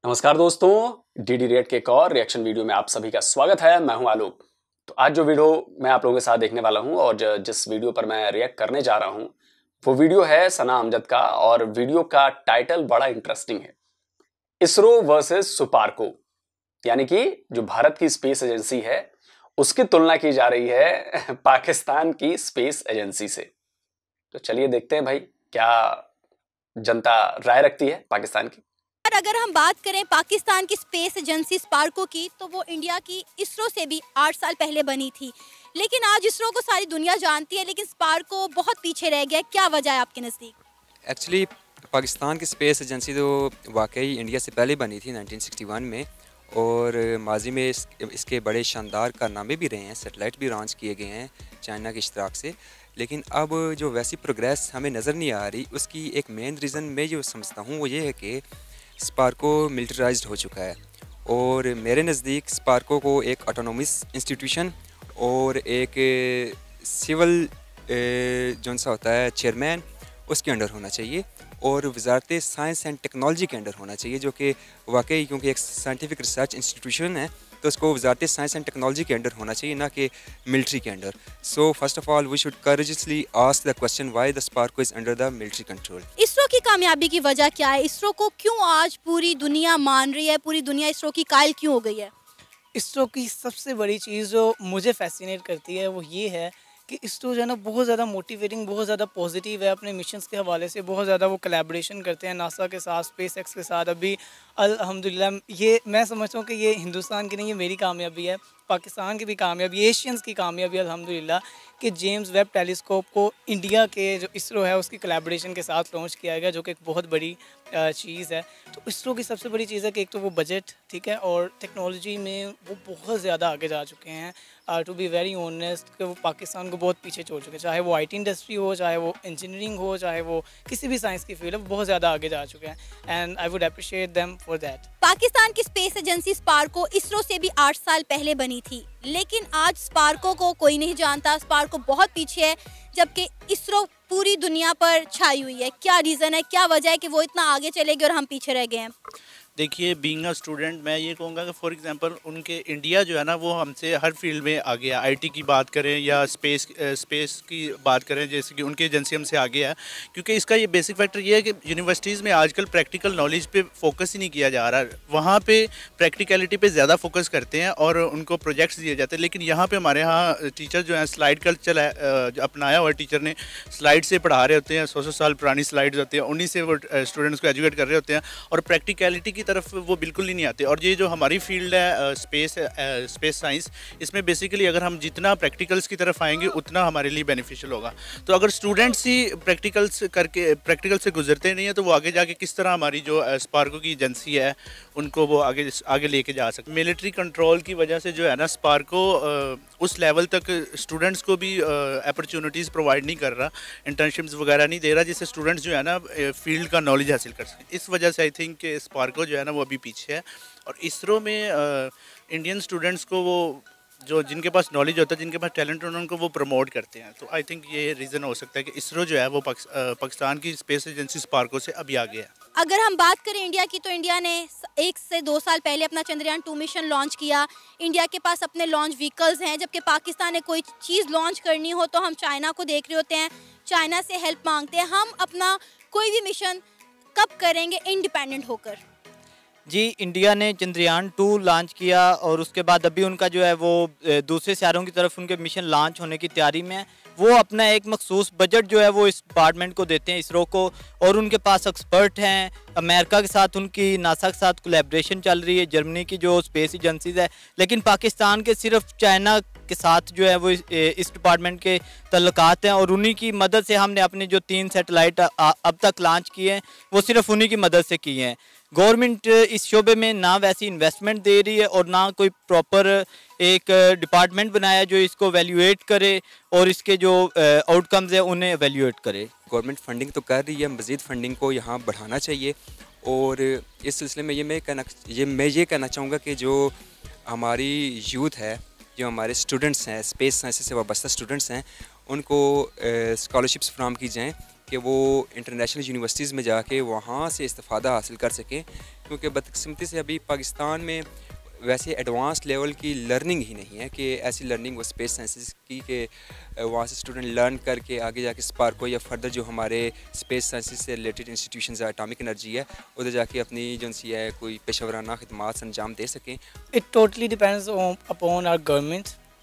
नमस्कार दोस्तों, DD rate के एक और रिएक्शन वीडियो में आप सभी का स्वागत है। मैं हूं आलोक। तो आज जो वीडियो मैं आप लोगों के साथ देखने वाला हूं और जिस वीडियो पर मैं रिएक्ट करने जा रहा हूं वो वीडियो है सना अमजद का। और वीडियो का टाइटल बड़ा इंटरेस्टिंग है, इसरो वर्सेस सुपार्को। यानी कि जो भारत की स्पेस एजेंसी है उसकी तुलना की जा रही है पाकिस्तान की स्पेस एजेंसी से। तो चलिए देखते हैं भाई क्या जनता राय रखती है पाकिस्तान की। अगर हम बात करें पाकिस्तान की स्पेस एजेंसी स्पार्को की, तो वो इंडिया की इसरो से भी 8 साल पहले बनी थी। लेकिन आज इसरो को सारी दुनिया जानती है, लेकिन स्पार्को बहुत पीछे रह गया। क्या वजह है आपके नज़दीक? एक्चुअली पाकिस्तान की स्पेस एजेंसी तो वाकई इंडिया से पहले बनी थी 1961 में, और माजी में इसके बड़े शानदार कारनामे भी रहे हैं। सैटेलाइट भी लॉन्च किए गए हैं चाइना के इश्तराक से। लेकिन अब जो वैसी प्रोग्रेस हमें नज़र नहीं आ रही, उसकी एक मेन रीज़न मैं जो समझता हूँ वो ये है कि स्पार्को मिलिटराइज्ड हो चुका है। और मेरे नज़दीक स्पार्को को एक ऑटोनोमस इंस्टीट्यूशन और एक सिविल जौन सा होता है चेयरमैन, उसके अंडर होना चाहिए, और वजारत साइंस एंड टेक्नोलॉजी के अंडर होना चाहिए, जो कि वाकई क्योंकि एक साइंटिफिक रिसर्च इंस्टीट्यूशन है तो उसको वजारत साइंस एंड टेक्नोलॉजी के अंडर होना चाहिए, ना कि मिलिट्री के under. So first of all we should courageously ask the question why the SUPARCO is under the military control. ISRO की कामयाबी की वजह क्या है? इसरो को क्यों आज पूरी दुनिया मान रही है? पूरी दुनिया इसरो की कायल क्यों हो गई है? इसरो की सबसे बड़ी चीज़ जो मुझे फैसिनेट करती है वो ये है कि इसरो जो है ना बहुत ज़्यादा मोटिवेटिंग, बहुत ज़्यादा पॉजिटिव है। अपने मिशंस के हवाले से बहुत ज़्यादा वो कोलैबोरेशन करते हैं नासा के साथ, स्पेस एक्स के साथ। अभी अल्हम्दुलिल्लाह ये मैं समझता हूँ कि ये हिंदुस्तान की नहीं, ये मेरी कामयाबी है, पाकिस्तान की भी कामयाबी, एशियंस की कामयाबी अल्हम्दुलिल्लाह कि जेम्स वेब टेलीस्कोप को इंडिया के जो इसरो है उसकी कोलैबोरेशन के साथ लॉन्च किया गया, जो कि एक बहुत बड़ी चीज़ है। तो इसरो की सबसे बड़ी चीज़ है कि एक तो वो बजट ठीक है, और टेक्नोलॉजी में वो बहुत ज़्यादा आगे जा चुके हैं। टू बी वेरी ऑनेस्ट कि वो पाकिस्तान को बहुत पीछे छोड़ चुके हैं, चाहे वो आईटी इंडस्ट्री हो, चाहे वो इंजीनियरिंग हो, चाहे वो किसी भी साइंस की फील्ड है, वो बहुत ज़्यादा आगे जा चुके हैं। And I would appreciate them for that. Pakistan की स्पेस एजेंसी स्पार्को इसरो से भी 8 साल पहले बनी थी, लेकिन आज स्पार्को को कोई नहीं जानता। स्पार्को बहुत पीछे है, जबकि इसरो पूरी दुनिया पर छाई हुई है। क्या रीज़न है, क्या वजह है कि वो इतना आगे चले गए और हम पीछे रह गए हैं? देखिए, बीइंग अ स्टूडेंट मैं ये कहूँगा कि फॉर एग्जांपल उनके इंडिया जो है ना वो हमसे हर फील्ड में आगे है। आईटी की बात करें या स्पेस की बात करें, जैसे कि उनकी एजेंसी हमसे आगे है। क्योंकि इसका ये बेसिक फैक्टर ये है कि यूनिवर्सिटीज़ में आजकल प्रैक्टिकल नॉलेज पे फोकस ही नहीं किया जा रहा। वहाँ पे प्रैक्टिकलिटी पे ज़्यादा फोकस करते हैं और उनको प्रोजेक्ट्स दिए जाते हैं। लेकिन यहाँ पर हमारे यहाँ टीचर जो हैं स्लाइड कल्चर अपनाया हुआ टीचर ने, स्लाइड से पढ़ा रहे होते हैं। 100 साल पुरानी स्लाइड्स होती हैं, उन्हीं से वो स्टूडेंट्स को एजुकेट कर रहे होते हैं, और प्रैक्टिकलिटी की तरफ वो बिल्कुल ही नहीं आते। और ये जो हमारी फील्ड है स्पेस साइंस, इसमें बेसिकली अगर हम जितना प्रैक्टिकल्स की तरफ आएंगे उतना हमारे लिए बेनिफिशियल होगा। तो अगर स्टूडेंट्स ही प्रैक्टिकल से गुजरते नहीं है तो वो आगे जाके किस तरह हमारी जो स्पार्को की एजेंसी है उनको वो आगे लेके जा सकते। मिलिट्री कंट्रोल की वजह से जो है ना स्पार्को उस लेवल तक स्टूडेंट्स को भी अपॉर्चुनिटीज़ प्रोवाइड नहीं कर रहा, इंटर्नशिप्स वगैरह नहीं दे रहा, जिससे स्टूडेंट्स जो है ना फील्ड का नॉलेज हासिल कर सकें। इस वजह से आई थिंक कि स्पार्को जो है ना वो अभी पीछे है। और इसरो में इंडियन स्टूडेंट्स को वो जो जिनके पास नॉलेज होता है, जिनके पास टैलेंट होता है, उनको वो प्रमोट करते हैं। तो आई थिंक ये रीज़न हो सकता है कि इसरो जो है वो पाकिस्तान की स्पेस एजेंसी स्पार्को से अभी आगे है। अगर हम बात करें इंडिया की, तो इंडिया ने 1 से 2 साल पहले अपना चंद्रयान 2 मिशन लॉन्च किया। इंडिया के पास अपने लॉन्च व्हीकल्स हैं, जबकि पाकिस्तान ने कोई चीज़ लॉन्च करनी हो तो हम चाइना को देख रहे होते हैं, चाइना से हेल्प मांगते हैं। हम अपना कोई भी मिशन कब करेंगे इंडिपेंडेंट होकर? जी, इंडिया ने चंद्रयान 2 लॉन्च किया और उसके बाद अभी उनका जो है वो दूसरे सितारों की तरफ उनके मिशन लॉन्च होने की तैयारी में है। वो अपना एक मखसूस बजट जो है वो इस डिपार्टमेंट को देते हैं, इसरो को, और उनके पास एक्सपर्ट हैं। अमेरिका के साथ उनकी नासा के साथ कोलैबोरेशन चल रही है, जर्मनी की जो स्पेस एजेंसीज है। लेकिन पाकिस्तान के सिर्फ चाइना के साथ जो है वो इस डिपार्टमेंट के तल्लुकात हैं, और उन्हीं की मदद से हमने अपने जो 3 सैटेलाइट अब तक लॉन्च किए हैं वो सिर्फ उन्हीं की मदद से किए हैं। गवर्नमेंट इस शोबे में ना वैसी इन्वेस्टमेंट दे रही है और ना कोई प्रॉपर एक डिपार्टमेंट बनाया जो इसको वैल्यूएट करे और इसके जो आउटकम्स है उन्हें वैल्यूएट करे। गवर्नमेंट फंडिंग तो कर रही है, मज़ीद फंडिंग को यहाँ बढ़ाना चाहिए। और इस सिलसिले में मैं ये कहना चाहूँगा कि जो हमारी यूथ है, जो हमारे स्टूडेंट्स हैं, स्पेस साइंस से वाबस्ता स्टूडेंट्स हैं, उनको स्कॉलरशिप्स फ्राहम की जाएँ कि वो इंटरनेशनल यूनिवर्सिटीज़ में जाके वहाँ से इस्तिफ़ादा हासिल कर सकें, क्योंकि बदकिस्मती से अभी पाकिस्तान में वैसे एडवांस लेवल की लर्निंग ही नहीं है कि ऐसी लर्निंग वो स्पेस साइंसेस की कि वहाँ से स्टूडेंट लर्न करके आगे जाके स्पार्को या फर्दर जो हमारे स्पेस साइंसेस से रिलेटेड इंस्टीट्यूशंस है, एटॉमिक एनर्जी है, उधर जाके अपनी जो है कोई पेशेवराना खिदमात अंजाम दे सकें। It totally depends upon our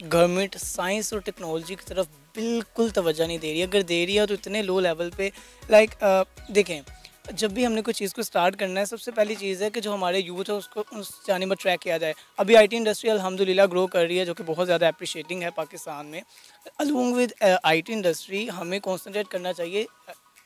government science और टेक्नोलॉजी की तरफ बिल्कुल तवज्जो नहीं दे रही है। अगर दे रही है तो इतने लो लेवल पे देखें, जब भी हमने कोई चीज़ को स्टार्ट करना है, सबसे पहली चीज़ है कि जो हमारे यूथ है उसको उस जानिब ट्रैक किया जाए। अभी आईटी इंडस्ट्री अल्हम्दुलिल्लाह ग्रो कर रही है, जो कि बहुत ज़्यादा अप्रिशिएटिंग है पाकिस्तान में। अलॉन्ग विद आईटी इंडस्ट्री हमें कॉन्सनट्रेट करना चाहिए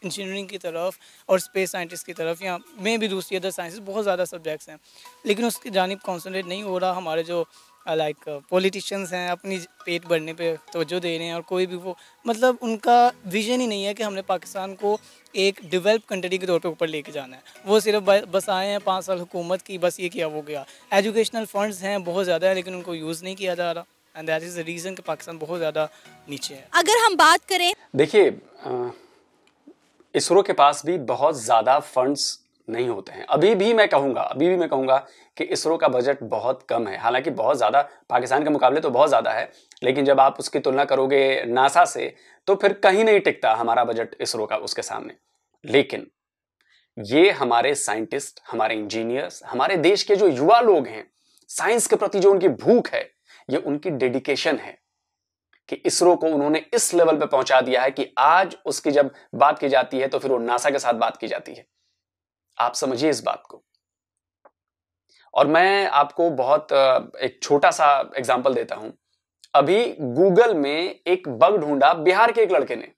इंजीनियरिंग की तरफ और स्पेस साइंटिस्ट की तरफ, या में भी दूसरी अदर साइंसेस बहुत ज़्यादा सब्जेक्ट्स हैं, लेकिन उसकी जानिब कॉन्सनट्रेट नहीं हो रहा। हमारे जो पॉलिटिशियंस हैं अपनी पेट भरने पे तवज्जो दे रहे हैं, और कोई भी वो मतलब उनका विजन ही नहीं है कि हमने पाकिस्तान को एक डेवलप कंट्री के तौर पे ऊपर लेके जाना है। वो सिर्फ बस आए हैं 5 साल हुकूमत की, बस ये किया वो गया। एजुकेशनल फंड्स हैं बहुत ज़्यादा है, लेकिन उनको यूज़ नहीं किया जा रहा, and that is the reason कि पाकिस्तान बहुत ज़्यादा नीचे है। अगर हम बात करें, देखिए इसरो के पास भी बहुत ज़्यादा फंड्स नहीं होते हैं। अभी भी मैं कहूँगा कि इसरो का बजट बहुत कम है। हालांकि बहुत ज़्यादा पाकिस्तान के मुकाबले तो बहुत ज़्यादा है, लेकिन जब आप उसकी तुलना करोगे नासा से तो फिर कहीं नहीं टिकता हमारा बजट इसरो का उसके सामने। लेकिन ये हमारे साइंटिस्ट, हमारे इंजीनियर्स, हमारे देश के जो युवा लोग हैं, साइंस के प्रति जो उनकी भूख है, ये उनकी डेडिकेशन है कि इसरो को उन्होंने इस लेवल पे पहुंचा दिया है कि आज उसकी जब बात की जाती है तो फिर वो नासा के साथ बात की जाती है। आप समझिए इस बात को। और मैं आपको बहुत एक छोटा सा एग्जांपल देता हूं। अभी गूगल में एक बग ढूंढा बिहार के एक लड़के ने।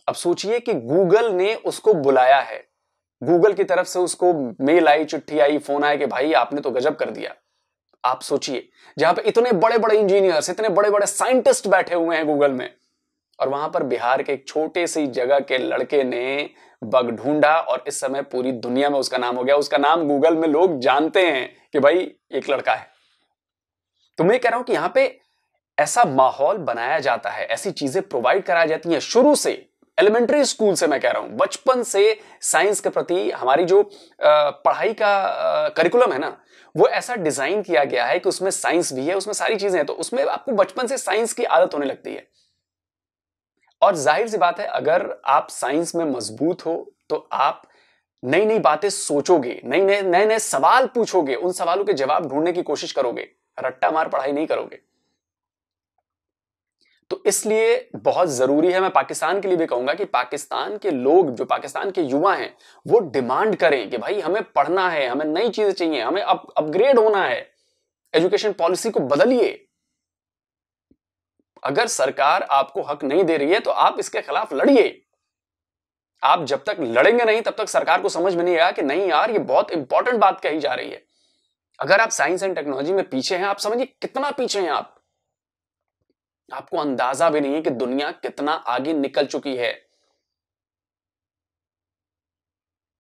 अब सोचिए कि गूगल ने उसको बुलाया है, गूगल की तरफ से उसको मेल आई, चिट्ठी आई, फोन आया कि भाई आपने तो गजब कर दिया। आप सोचिए, जहां पे इतने बड़े बड़े इंजीनियर्स, इतने बड़े बड़े साइंटिस्ट बैठे हुए हैं गूगल में, और वहां पर बिहार के एक छोटे सी जगह के लड़के ने बग ढूंढा और इस समय पूरी दुनिया में उसका नाम हो गया। उसका नाम गूगल में लोग जानते हैं कि भाई एक लड़का है। तो मैं कह रहा हूं कि यहां पे ऐसा माहौल बनाया जाता है, ऐसी चीजें प्रोवाइड कराई जाती हैं शुरू से, एलिमेंट्री स्कूल से। मैं कह रहा हूं बचपन से साइंस के प्रति हमारी जो पढ़ाई का करिकुलम है ना, वो ऐसा डिजाइन किया गया है कि उसमें साइंस भी है, उसमें सारी चीजें हैं, तो उसमें आपको बचपन से साइंस की आदत होने लगती है। और जाहिर सी बात है, अगर आप साइंस में मजबूत हो तो आप नई नई बातें सोचोगे, नए नए सवाल पूछोगे, उन सवालों के जवाब ढूंढने की कोशिश करोगे, रट्टा मार पढ़ाई नहीं करोगे। तो इसलिए बहुत जरूरी है, मैं पाकिस्तान के लिए भी कहूंगा कि पाकिस्तान के लोग, जो पाकिस्तान के युवा हैं, वो डिमांड करें कि भाई हमें पढ़ना है, हमें नई चीजें चाहिए, हमें अपग्रेड होना है, एजुकेशन पॉलिसी को बदलिए। अगर सरकार आपको हक नहीं दे रही है तो आप इसके खिलाफ लड़िए। आप जब तक लड़ेंगे नहीं तब तक सरकार को समझ में नहीं आया कि नहीं यार, ये बहुत इंपॉर्टेंट बात कही जा रही है। अगर आप साइंस एंड टेक्नोलॉजी में पीछे हैं, आप समझिए कितना पीछे हैं आप, आपको अंदाजा भी नहीं है कि दुनिया कितना आगे निकल चुकी है।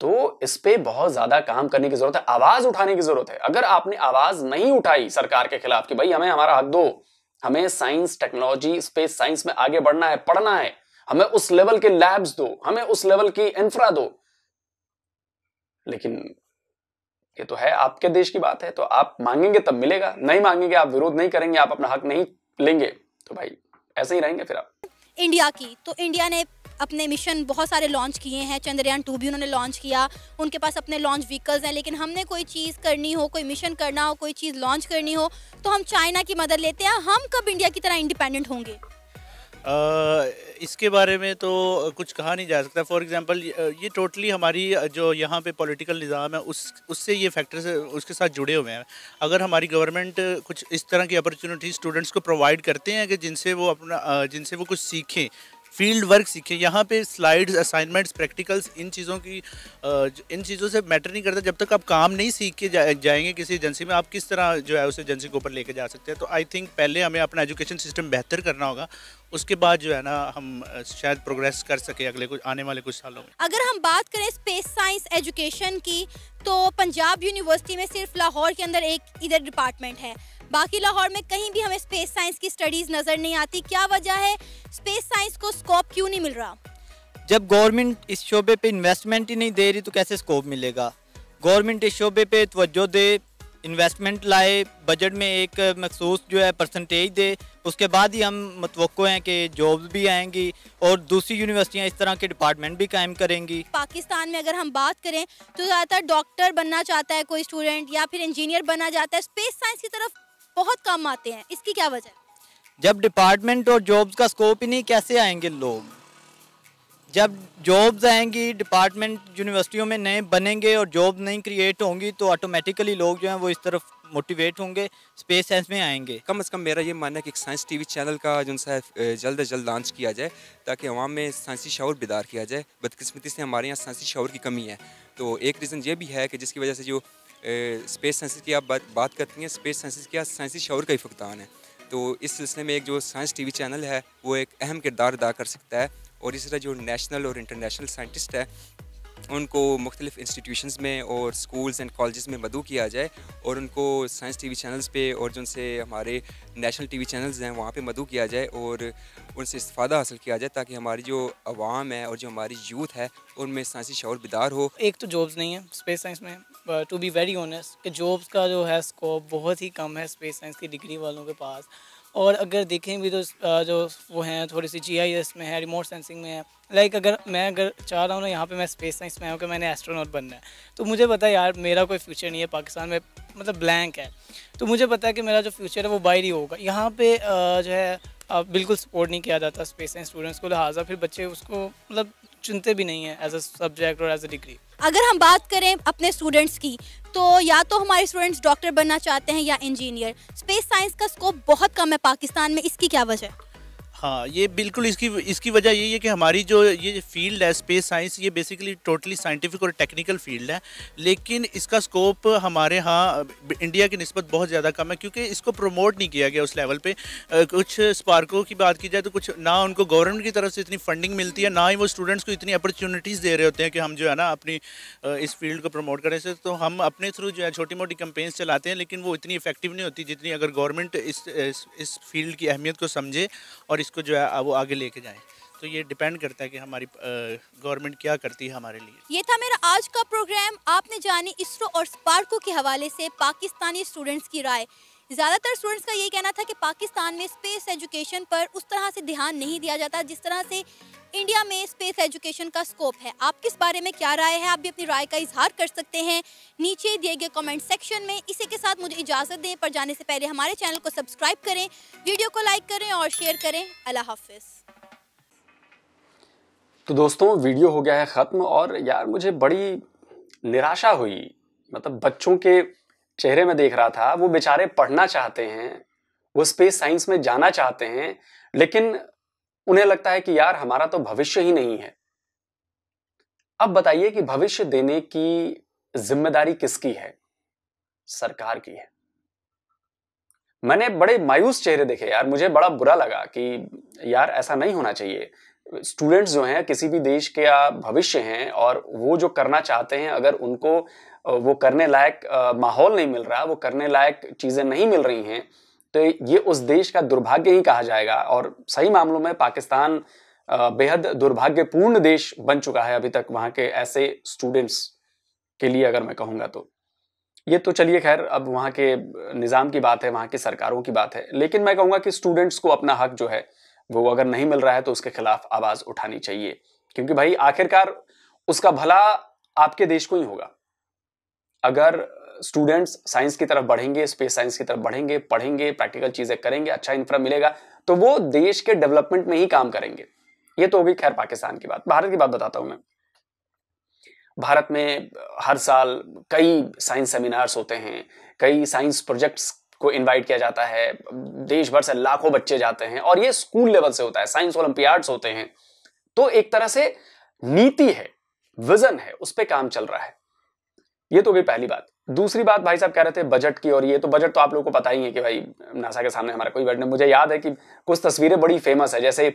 तो इस पे बहुत ज्यादा काम करने की जरूरत है, आवाज उठाने की जरूरत है। अगर आपने आवाज नहीं उठाई सरकार के खिलाफ कि भाई हमें हमारा हक दो, हमें साइंस टेक्नोलॉजी स्पेस साइंस में आगे बढ़ना है, पढ़ना है, हमें उस लेवल के लैब्स दो, हमें उस लेवल की इंफ्रा दो, लेकिन ये तो है आपके देश की बात है, तो आप मांगेंगे तब मिलेगा, नहीं मांगेंगे, आप विरोध नहीं करेंगे, आप अपना हक नहीं लेंगे, तो भाई ऐसे ही रहेंगे फिर आप। इंडिया की तो इंडिया ने अपने मिशन बहुत सारे लॉन्च किए हैं, चंद्रयान 2 भी उन्होंने लॉन्च किया, उनके पास अपने लॉन्च व्हीकल्स हैं, लेकिन हमने कोई चीज़ करनी हो, कोई मिशन करना हो, कोई चीज़ लॉन्च करनी हो तो हम चाइना की मदद लेते हैं। हम कब इंडिया की तरह इंडिपेंडेंट होंगे? इसके बारे में तो कुछ कहा नहीं जा सकता। फॉर एग्जांपल ये टोटली हमारी जो यहाँ पे पॉलिटिकल निज़ाम है उससे ये फैक्टर्स उसके साथ जुड़े हुए हैं। अगर हमारी गवर्नमेंट कुछ इस तरह की अपॉर्चुनिटी स्टूडेंट्स को प्रोवाइड करते हैं कि जिनसे वो कुछ सीखें, फील्ड वर्क सीखें। यहाँ पे स्लाइड्स, असाइनमेंट्स, प्रैक्टिकल्स, इन चीज़ों से मैटर नहीं करता। जब तक आप काम नहीं सीख के जाएंगे किसी एजेंसी में, आप किस तरह जो है उस एजेंसी को ऊपर लेके जा सकते हैं। तो आई थिंक पहले हमें अपना एजुकेशन सिस्टम बेहतर करना होगा, उसके बाद जो है ना हम शायद प्रोग्रेस कर सके आने वाले कुछ सालों में। अगर हम बात करें स्पेस साइंस एजुकेशन की, तो पंजाब यूनिवर्सिटी में सिर्फ लाहौर के अंदर एक इधर डिपार्टमेंट है। बाकी लाहौर में कहीं भी हमें स्पेस साइंस की स्टडीज नजर नहीं आती। क्या वजह है, स्पेस साइंस को स्कोप क्यों नहीं मिल रहा? जब गवर्नमेंट इस शोबे पे इन्वेस्टमेंट ही नहीं दे रही तो कैसे स्कोप मिलेगा? गवर्नमेंट इस शोबे पे तवज्जो दे, इन्वेस्टमेंट लाए, बजट में एक मखसूस जो है परसेंटेज दे, उसके बाद ही हम मुतवक्को हैं कि जॉब्स भी आएंगी और दूसरी यूनिवर्सिटियां इस तरह के डिपार्टमेंट भी कायम करेंगी। पाकिस्तान में अगर हम बात करें तो ज़्यादातर डॉक्टर बनना चाहता है कोई स्टूडेंट, या फिर इंजीनियर बनना चाहता है। स्पेस साइंस की तरफ बहुत कम आते हैं, इसकी क्या वजह है? जब डिपार्टमेंट और जॉब्स का स्कोप ही नहीं, कैसे आएंगे लोग? जब जॉब्स आएंगी, डिपार्टमेंट यूनिवर्सिटियों में नए बनेंगे और जॉब नहीं क्रिएट होंगी तो ऑटोमेटिकली लोग जो हैं वो इस तरफ मोटिवेट होंगे, स्पेस साइंस में आएंगे। कम से कम मेरा ये मानना है कि एक साइंस टीवी चैनल का जो है जल्द अज जल्द लॉन्च किया जाए ताकि अवाम में साइंसी शऊर बेदार किया जाए। बदकिस्मती से हमारे यहाँ साइंसी शऊर की कमी है। तो एक रीज़न ये भी है कि जिसकी वजह से जो स्पेस साइंस की आप बात करती हैं, स्पेस साइंस क्या साइंसी शऊर का ही फुकदान है। तो इस सिलसिले में एक जो साइंस टीवी चैनल है वो एक अहम किरदार अदा कर सकता है। और इसी तरह जो नेशनल और इंटरनेशनल साइंटिस्ट है उनको मुख्तलिफ इंस्टीट्यूशंस में और स्कूल्स एंड कॉलेजेस में मदऊ किया जाए और उनको साइंस टीवी चैनल्स पे और जो उनसे हमारे नेशनल टीवी चैनल्स हैं वहाँ पे मदऊ किया जाए और उनसे इस्तेफ़ादा हासिल किया जाए ताकि हमारी जो अवाम है और जो हमारी यूथ है उनमें साइंसी शऊर बेदार हो। एक तो जॉब्स नहीं है स्पेस साइंस में, टू बी वेरी ऑनेस्ट कि जॉब्स का जो है स्कोप बहुत ही कम है स्पेस साइंस की डिग्री वालों के पास। और अगर देखें भी तो जो वो हैं थोड़ी सी GIS में है, रिमोट सेंसिंग में है। लाइक अगर चाह रहा हूँ ना यहाँ पे मैं स्पेस साइंस में आऊँ कि मैंने एस्ट्रोनॉट बनना है, तो मुझे पता है यार मेरा कोई फ्यूचर नहीं है पाकिस्तान में, मतलब ब्लैंक है। तो मुझे पता है कि मेरा जो फ्यूचर है वो बाहर ही होगा। यहाँ पे जो है बिल्कुल सपोर्ट नहीं किया जाता स्पेस साइंस स्टूडेंट्स को, लिहाजा फिर बच्चे उसको मतलब चुनते भी नहीं है एज अ सब्जेक्ट और एज अ डिग्री। अगर हम बात करें अपने स्टूडेंट्स की, तो या तो हमारे स्टूडेंट्स डॉक्टर बनना चाहते हैं या इंजीनियर। स्पेस साइंस का स्कोप बहुत कम है पाकिस्तान में, इसकी क्या वजह है? हाँ, ये बिल्कुल इसकी वजह यही है कि हमारी जो ये फील्ड है स्पेस साइंस, ये बेसिकली टोटली साइंटिफिक और टेक्निकल फील्ड है, लेकिन इसका स्कोप हमारे यहाँ इंडिया की निस्बत बहुत ज़्यादा कम है क्योंकि इसको प्रमोट नहीं किया गया उस लेवल पे। कुछ स्पार्को की बात की जाए तो कुछ ना उनको गवर्नमेंट की तरफ से इतनी फंडिंग मिलती है, ना ही वो स्टूडेंट्स को इतनी अपॉर्चुनिटीज़ दे रहे होते हैं कि हम जो है ना अपनी इस फील्ड को प्रमोट करें से। तो हम अपने थ्रू जो है छोटी मोटी कैंपेन्स चलाते हैं, लेकिन वो इतनी इफेक्टिव नहीं होती जितनी अगर गवर्नमेंट इस फील्ड की अहमियत को समझे और इसको जो है वो आगे लेके जाए। तो ये डिपेंड करता है कि हमारी गवर्नमेंट क्या करती है हमारे लिए। ये था मेरा आज का प्रोग्राम। आपने जानी इसरो और स्पार्को के हवाले से पाकिस्तानी स्टूडेंट्स की राय। ज़्यादातर स्टूडेंट्स का ये कहना था कि पाकिस्तान में स्पेस एजुकेशन पर उस तरह से ध्यान नहीं दिया जाता जिस तरह से इंडिया में स्पेस एजुकेशन का स्कोप है। आपकी इस बारे में क्या राय है? आप भी अपनी राय का इजहार कर सकते हैं नीचे दिए गए कमेंट सेक्शन में। इसी के साथ मुझे इजाज़त दें, पर जाने से पहले हमारे चैनल को सब्सक्राइब करें, वीडियो को लाइक करें और शेयर करें। अल्लाह हाफिज़। तो दोस्तों, वीडियो हो गया है ख़त्म और यार मुझे बड़ी निराशा हुई। मतलब बच्चों के चेहरे में देख रहा था, वो बेचारे पढ़ना चाहते हैं, वो स्पेस साइंस में जाना चाहते हैं, लेकिन उन्हें लगता है कि यार हमारा तो भविष्य ही नहीं है। अब बताइए कि भविष्य देने की जिम्मेदारी किसकी है? सरकार की है। मैंने बड़े मायूस चेहरे देखे यार, मुझे बड़ा बुरा लगा कि यार ऐसा नहीं होना चाहिए। स्टूडेंट्स जो हैं किसी भी देश के भविष्य हैं और वो जो करना चाहते हैं, अगर उनको वो करने लायक माहौल नहीं मिल रहा, वो करने लायक चीजें नहीं मिल रही हैं, तो ये उस देश का दुर्भाग्य ही कहा जाएगा। और सही मामलों में पाकिस्तान बेहद दुर्भाग्यपूर्ण देश बन चुका है अभी तक वहां के ऐसे स्टूडेंट्स के लिए, अगर मैं कहूंगा तो। ये तो चलिए खैर अब वहां के निज़ाम की बात है, वहां की सरकारों की बात है, लेकिन मैं कहूंगा कि स्टूडेंट्स को अपना हक जो है वो अगर नहीं मिल रहा है तो उसके खिलाफ आवाज उठानी चाहिए, क्योंकि भाई आखिरकार उसका भला आपके देश को ही होगा। अगर स्टूडेंट्स साइंस की तरफ बढ़ेंगे, स्पेस साइंस की तरफ बढ़ेंगे, पढ़ेंगे, प्रैक्टिकल चीजें करेंगे, अच्छा इंफ्रा मिलेगा, तो वो देश के डेवलपमेंट में ही काम करेंगे। ये तो होगी खैर पाकिस्तान की बात। भारत की बात बताता हूं मैं। भारत में हर साल कई साइंस सेमिनार्स होते हैं, कई साइंस प्रोजेक्ट्स को इनवाइट किया जाता है, देश भर से लाखों बच्चे जाते हैं और ये स्कूल लेवल से होता है, साइंस ओलंपियाड्स होते हैं। तो एक तरह से नीति है, विजन है, उस पर काम चल रहा है। ये तो गई पहली बात। दूसरी बात, भाई साहब कह रहे थे बजट की, और ये तो बजट तो आप लोगों को पता ही है कि भाई नासा के सामने हमारा कोई बजट नहीं। मुझे याद है कि कुछ तस्वीरें बड़ी फेमस है, जैसे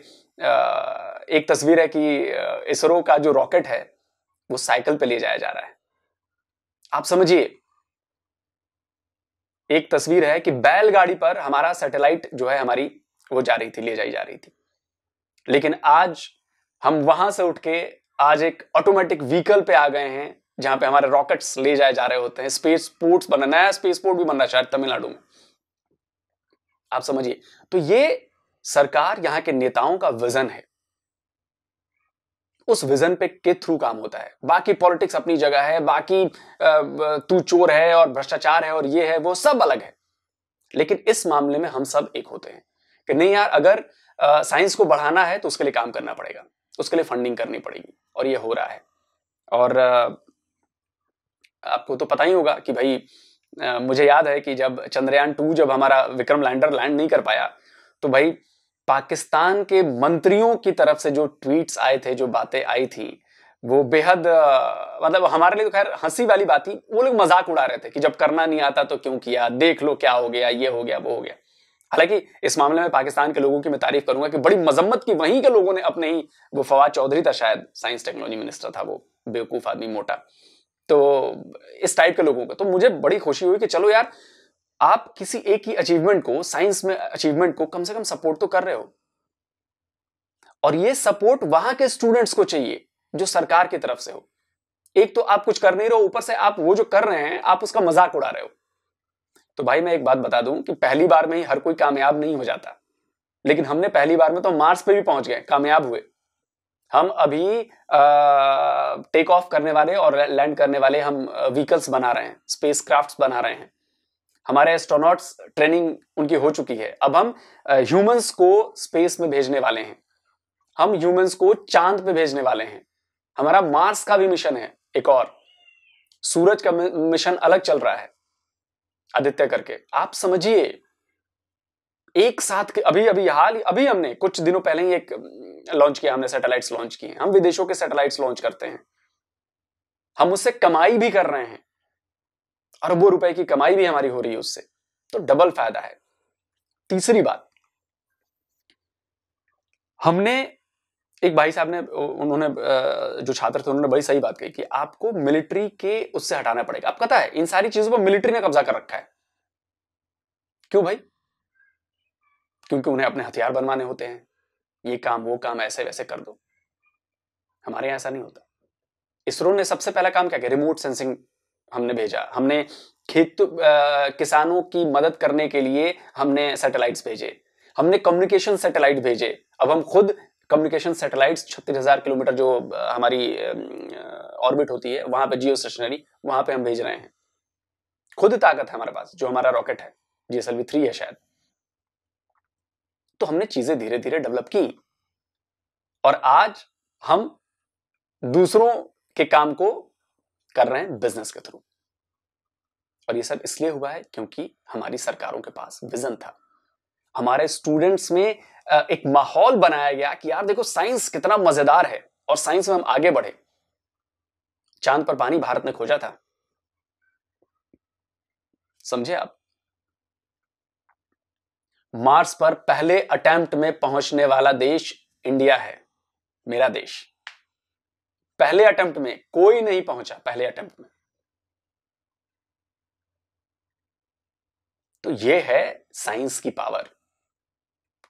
एक तस्वीर है कि इसरो का जो रॉकेट है वो साइकिल पे ले जाया जा रहा है। आप समझिए एक तस्वीर है कि बैलगाड़ी पर हमारा सैटेलाइट जो है हमारी वो जा रही थी, ले जाई जा रही थी। लेकिन आज हम वहां से उठ के आज एक ऑटोमेटिक व्हीकल पे आ गए हैं जहां पे हमारे रॉकेट्स ले जाए जा रहे होते हैं। स्पेस पोर्ट्स बना, नया स्पेस पोर्ट भी बन रहा है शायद तमिलनाडु में, आप समझिए। तो ये सरकार, यहां के नेताओं का विजन है, उस विजन पे के थ्रू काम होता है। बाकी पॉलिटिक्स अपनी जगह है, बाकी तू चोर है और भ्रष्टाचार है और ये है वो सब अलग है, लेकिन इस मामले में हम सब एक होते हैं कि नहीं यार, अगर साइंस को बढ़ाना है तो उसके लिए काम करना पड़ेगा, उसके लिए फंडिंग करनी पड़ेगी, और ये हो रहा है। और आपको तो पता ही होगा कि भाई मुझे याद है कि जब चंद्रयान 2 जब हमारा विक्रम लैंडर लैंड नहीं कर पाया, तो भाई पाकिस्तान के मंत्रियों की तरफ से जो ट्वीट्स आए थे, जो बातें आई थी, वो बेहद मतलब हमारे लिए तो खैर हंसी वाली बात थी। वो लोग मजाक उड़ा रहे थे कि जब करना नहीं आता तो क्यों किया, देख लो क्या हो गया, ये हो गया, वो हो गया। हालांकि इस मामले में पाकिस्तान के लोगों की मैं तारीफ करूंगा कि बड़ी मजम्मत की वहीं के लोगों ने अपने ही, वो फवाद चौधरी था शायद, साइंस टेक्नोलॉजी मिनिस्टर था, वो बेवकूफ आदमी मोटा, तो इस टाइप के लोगों को तो मुझे बड़ी खुशी हुई कि चलो यार, आप किसी एक ही अचीवमेंट को, साइंस में अचीवमेंट को कम से कम सपोर्ट तो कर रहे हो। और ये सपोर्ट वहां के स्टूडेंट्स को चाहिए जो सरकार की तरफ से हो। एक तो आप कुछ कर नहीं रहे हो, ऊपर से आप वो जो कर रहे हैं आप उसका मजाक उड़ा रहे हो। तो भाई मैं एक बात बता दूं कि पहली बार में ही हर कोई कामयाब नहीं हो जाता, लेकिन हमने पहली बार में तो मार्स पे भी पहुंच गए, कामयाब हुए। हम अभी टेक ऑफ करने वाले और लैंड करने वाले हम व्हीकल्स बना रहे हैं, स्पेस क्राफ्ट्स बना रहे हैं। हमारे एस्ट्रोनॉट्स ट्रेनिंग उनकी हो चुकी है। अब हम ह्यूमंस को स्पेस में भेजने वाले हैं, हम ह्यूमंस को चांद पे भेजने वाले हैं। हमारा मार्स का भी मिशन है एक, और सूरज का मिशन अलग चल रहा है आदित्य करके। आप समझिए, एक साथ अभी हमने कुछ दिनों पहले ही एक लॉन्च किया, हमने सैटेलाइट्स लॉन्च किए। हम विदेशों के सैटेलाइट्स लॉन्च करते हैं, हम उससे कमाई भी कर रहे हैं, अरबों रुपए की कमाई भी हमारी हो रही है उससे, तो डबल फायदा है। तीसरी बात, हमने एक भाई साहब ने, उन्होंने जो छात्र थे उन्होंने बड़ी सही बात कही कि आपको मिलिट्री के उससे हटाना पड़ेगा। आपको पता है इन सारी चीजों पर मिलिट्री ने कब्जा कर रखा है। क्यों भाई? क्योंकि उन्हें अपने हथियार बनवाने होते हैं, ये काम वो काम, ऐसे वैसे कर दो। हमारे यहां ऐसा नहीं होता। इसरो ने सबसे पहला काम क्या किया? रिमोट सेंसिंग हमने भेजा। हमने किसानों की मदद करने के लिए हमने सैटेलाइट्स भेजे, हमने कम्युनिकेशन सैटेलाइट भेजे। अब हम खुद कम्युनिकेशन सैटेलाइट्स 36,000 किलोमीटर जो हमारी ऑर्बिट होती है वहां पे, जियो स्टेशनरी, वहां पे हम भेज रहे हैं। खुद ताकत है हमारे पास, जो हमारा रॉकेट है GSLV-3 है शायद। तो हमने चीजें धीरे धीरे डेवलप की और आज हम दूसरों के काम को कर रहे हैं बिजनेस के थ्रू। और ये सब इसलिए हुआ है क्योंकि हमारी सरकारों के पास विजन था, हमारे स्टूडेंट्स में एक माहौल बनाया गया कि यार देखो साइंस कितना मजेदार है और साइंस में हम आगे बढ़े। चांद पर पानी भारत ने खोजा था, समझे आप? मार्स पर पहले अटेम्प्ट में पहुंचने वाला देश इंडिया है, मेरा देश। पहले अटेम्प्ट में कोई नहीं पहुंचा, पहले अटेम्प्ट में। तो यह है साइंस की पावर।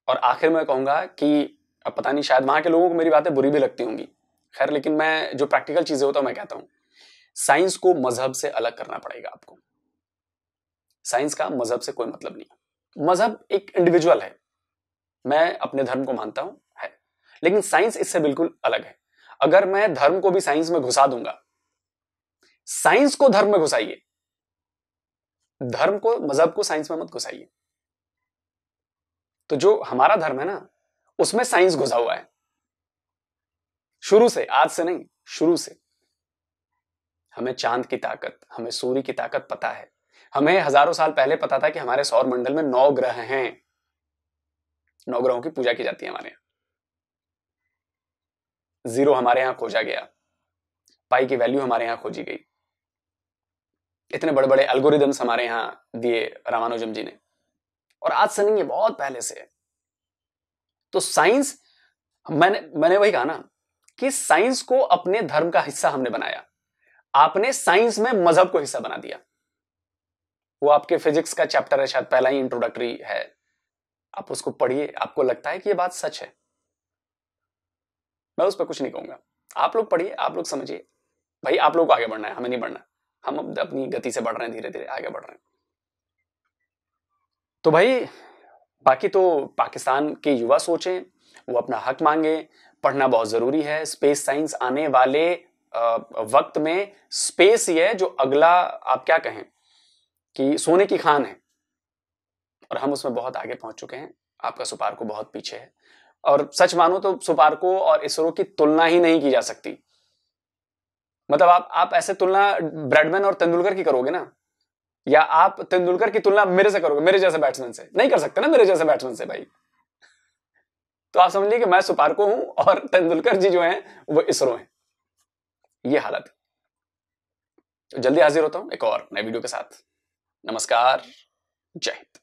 और आखिर में कहूंगा कि अब पता नहीं, शायद वहां के लोगों को मेरी बातें बुरी भी लगती होंगी, खैर, लेकिन मैं जो प्रैक्टिकल चीजें होता हूं मैं कहता हूं, साइंस को मजहब से अलग करना पड़ेगा आपको। साइंस का मजहब से कोई मतलब नहीं। मजहब एक इंडिविजुअल है, मैं अपने धर्म को मानता हूं, है, लेकिन साइंस इससे बिल्कुल अलग है। अगर मैं धर्म को भी साइंस में घुसा दूंगा, साइंस को धर्म में घुसाइए, धर्म को, मजहब को साइंस में मत घुसाइए। तो जो हमारा धर्म है ना, उसमें साइंस घुसा हुआ है शुरू से, आज से नहीं, शुरू से। हमें चांद की ताकत, हमें सूर्य की ताकत पता है। हमें हजारों साल पहले पता था कि हमारे सौर मंडल में 9 ग्रह हैं, 9 ग्रहों की पूजा की जाती है हमारे यहां। 0 हमारे यहां खोजा गया, पाई की वैल्यू हमारे यहां खोजी गई, इतने बड़े बड़े एल्गोरिदम्स हमारे यहां दिए रामानुजम जी ने। और आज से नहीं है, बहुत पहले से है। तो साइंस, मैंने वही कहा ना कि साइंस को अपने धर्म का हिस्सा हमने बनाया, आपने साइंस में मजहब को हिस्सा बना दिया। वो आपके फिजिक्स का चैप्टर है, शायद पहला ही इंट्रोडक्टरी है, आप उसको पढ़िए, आपको लगता है कि ये बात सच है, मैं उस पर कुछ नहीं कहूंगा, आप लोग पढ़िए, आप लोग समझिए, भाई आप लोग को आगे बढ़ना है, हमें नहीं बढ़ना, हम अपनी गति से बढ़ रहे हैं, धीरे धीरे आगे बढ़ रहे हैं। तो भाई बाकी तो पाकिस्तान के युवा सोचें, वो अपना हक मांगे, पढ़ना बहुत जरूरी है। स्पेस साइंस आने वाले वक्त में स्पेस ही है जो अगला, आप क्या कहें कि सोने की खान है, और हम उसमें बहुत आगे पहुंच चुके हैं, आपका सुपार्को बहुत पीछे है। और सच मानो तो सुपार्को और इसरो की तुलना ही नहीं की जा सकती। मतलब आप ऐसे तुलना ब्रैडमैन और तेंदुलकर की करोगे ना, या आप तेंदुलकर की तुलना मेरे से करोगे, मेरे जैसे बैट्समैन से नहीं कर सकते ना, मेरे जैसे बैट्समैन से भाई। तो आप समझ लीजिए कि मैं सुपार्को हूं और तेंदुलकर जी जो हैं वो इसरो हैं, ये हालत है। तो जल्दी हाजिर होता हूं एक और नए वीडियो के साथ। नमस्कार, जय हिंद।